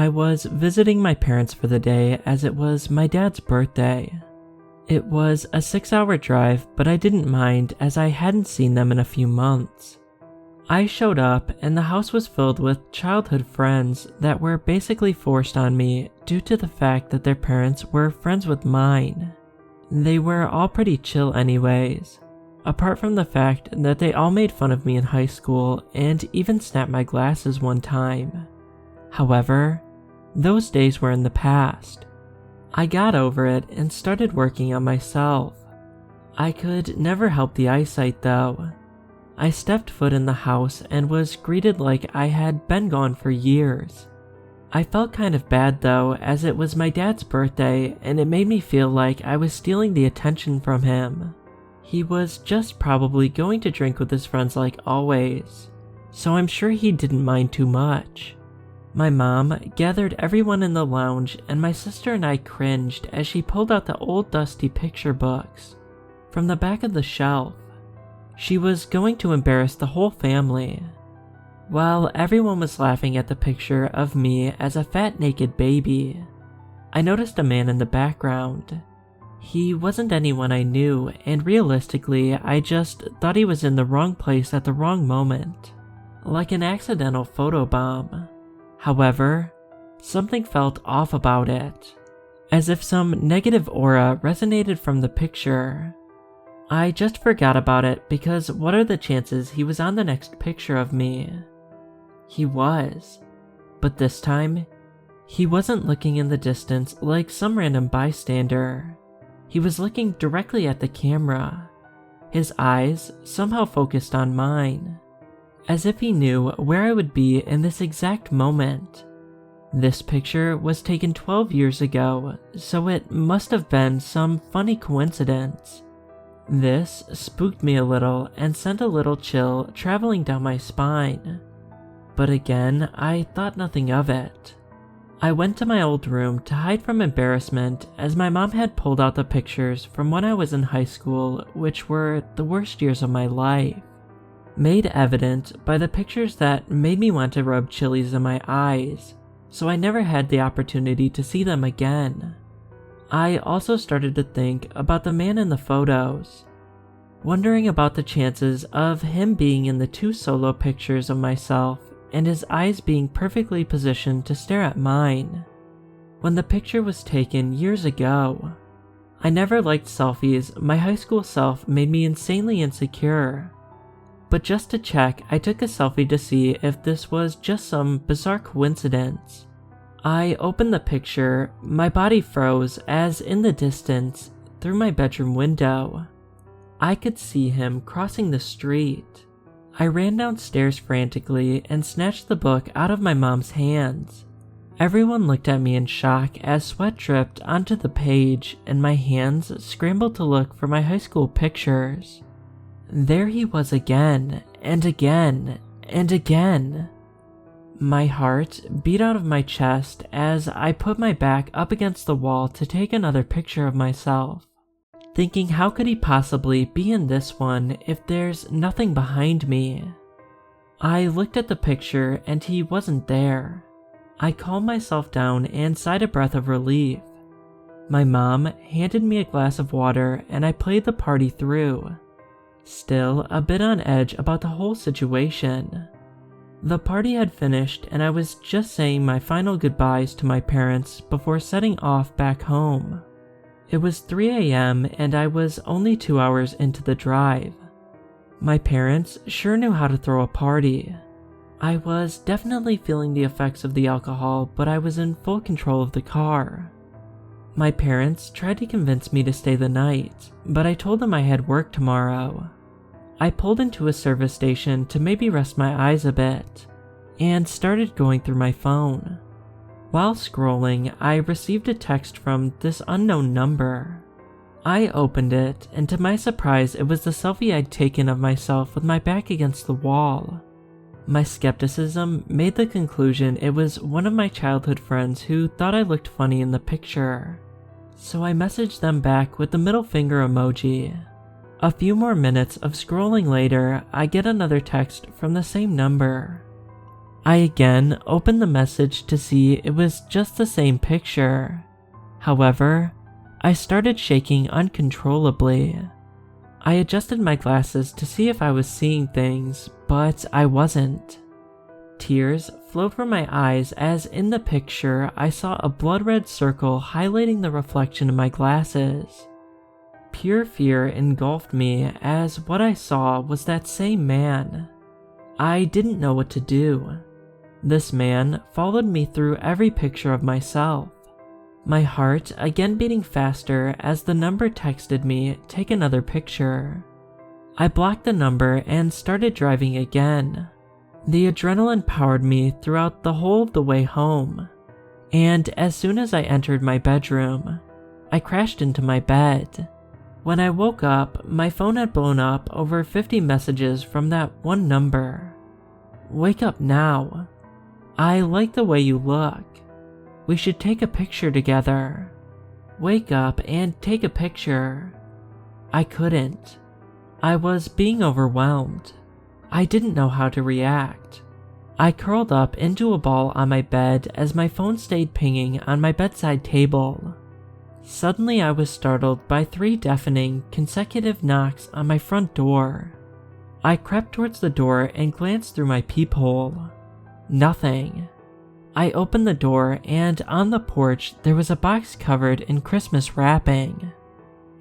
I was visiting my parents for the day as it was my dad's birthday. It was a 6-hour drive, but I didn't mind as I hadn't seen them in a few months. I showed up and the house was filled with childhood friends that were basically forced on me due to the fact that their parents were friends with mine. They were all pretty chill anyways, apart from the fact that they all made fun of me in high school and even snapped my glasses one time. However, those days were in the past. I got over it and started working on myself. I could never help the eyesight though. I stepped foot in the house and was greeted like I had been gone for years. I felt kind of bad though, as it was my dad's birthday and it made me feel like I was stealing the attention from him. He was just probably going to drink with his friends like always, so I'm sure he didn't mind too much. My mom gathered everyone in the lounge and my sister and I cringed as she pulled out the old dusty picture books from the back of the shelf. She was going to embarrass the whole family. While everyone was laughing at the picture of me as a fat naked baby, I noticed a man in the background. He wasn't anyone I knew, and realistically, I just thought he was in the wrong place at the wrong moment, like an accidental photobomb. However, something felt off about it, as if some negative aura resonated from the picture. I just forgot about it because what are the chances he was on the next picture of me? He was, but this time, he wasn't looking in the distance like some random bystander. He was looking directly at the camera, his eyes somehow focused on mine, as if he knew where I would be in this exact moment. This picture was taken 12 years ago, so it must have been some funny coincidence. This spooked me a little and sent a little chill traveling down my spine. But again, I thought nothing of it. I went to my old room to hide from embarrassment as my mom had pulled out the pictures from when I was in high school, which were the worst years of my life, made evident by the pictures that made me want to rub chilies in my eyes, so I never had the opportunity to see them again. I also started to think about the man in the photos, wondering about the chances of him being in the 2 solo pictures of myself and his eyes being perfectly positioned to stare at mine. When the picture was taken years ago, I never liked selfies. My high school self made me insanely insecure. But just to check, I took a selfie to see if this was just some bizarre coincidence. I opened the picture, my body froze as in the distance, through my bedroom window, I could see him crossing the street. I ran downstairs frantically and snatched the book out of my mom's hands. Everyone looked at me in shock as sweat dripped onto the page and my hands scrambled to look for my high school pictures. There he was again, and again, and again. My heart beat out of my chest as I put my back up against the wall to take another picture of myself, thinking how could he possibly be in this one if there's nothing behind me. I looked at the picture and he wasn't there. I calmed myself down and sighed a breath of relief. My mom handed me a glass of water and I played the party through, still a bit on edge about the whole situation. The party had finished and I was just saying my final goodbyes to my parents before setting off back home. It was 3 a.m. and I was only 2 hours into the drive. My parents sure knew how to throw a party. I was definitely feeling the effects of the alcohol, but I was in full control of the car. My parents tried to convince me to stay the night, but I told them I had work tomorrow. I pulled into a service station to maybe rest my eyes a bit, and started going through my phone. While scrolling, I received a text from this unknown number. I opened it, and to my surprise, it was the selfie I'd taken of myself with my back against the wall. My skepticism made the conclusion it was one of my childhood friends who thought I looked funny in the picture, so I messaged them back with the middle finger emoji. A few more minutes of scrolling later, I get another text from the same number. I again opened the message to see it was just the same picture. However, I started shaking uncontrollably. I adjusted my glasses to see if I was seeing things, but I wasn't. Tears flowed from my eyes as in the picture I saw a blood-red circle highlighting the reflection of my glasses. Pure fear engulfed me as what I saw was that same man. I didn't know what to do. This man followed me through every picture of myself. My heart again beating faster as the number texted me, "Take another picture." I blocked the number and started driving again. The adrenaline powered me throughout the whole of the way home. And as soon as I entered my bedroom, I crashed into my bed. When I woke up, my phone had blown up over 50 messages from that one number. "Wake up now. I like the way you look. We should take a picture together. Wake up and take a picture." I couldn't. I was being overwhelmed. I didn't know how to react. I curled up into a ball on my bed as my phone stayed pinging on my bedside table. Suddenly I was startled by 3 deafening, consecutive knocks on my front door. I crept towards the door and glanced through my peephole. Nothing. I opened the door and on the porch there was a box covered in Christmas wrapping.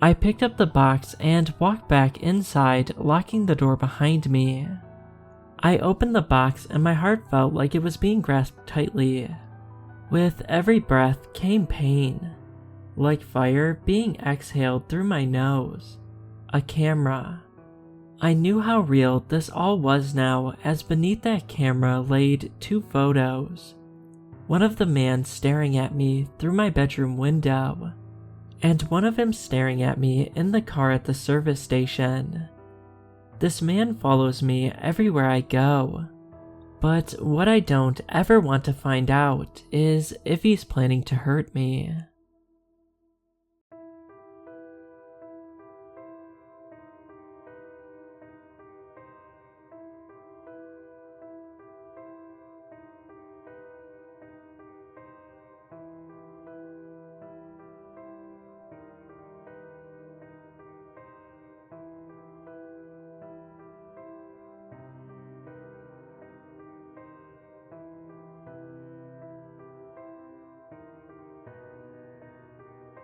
I picked up the box and walked back inside, locking the door behind me. I opened the box and my heart felt like it was being grasped tightly. With every breath came pain, like fire being exhaled through my nose. A camera. I knew how real this all was now as beneath that camera laid 2 photos. One of the man staring at me through my bedroom window, and one of him staring at me in the car at the service station. This man follows me everywhere I go, but what I don't ever want to find out is if he's planning to hurt me.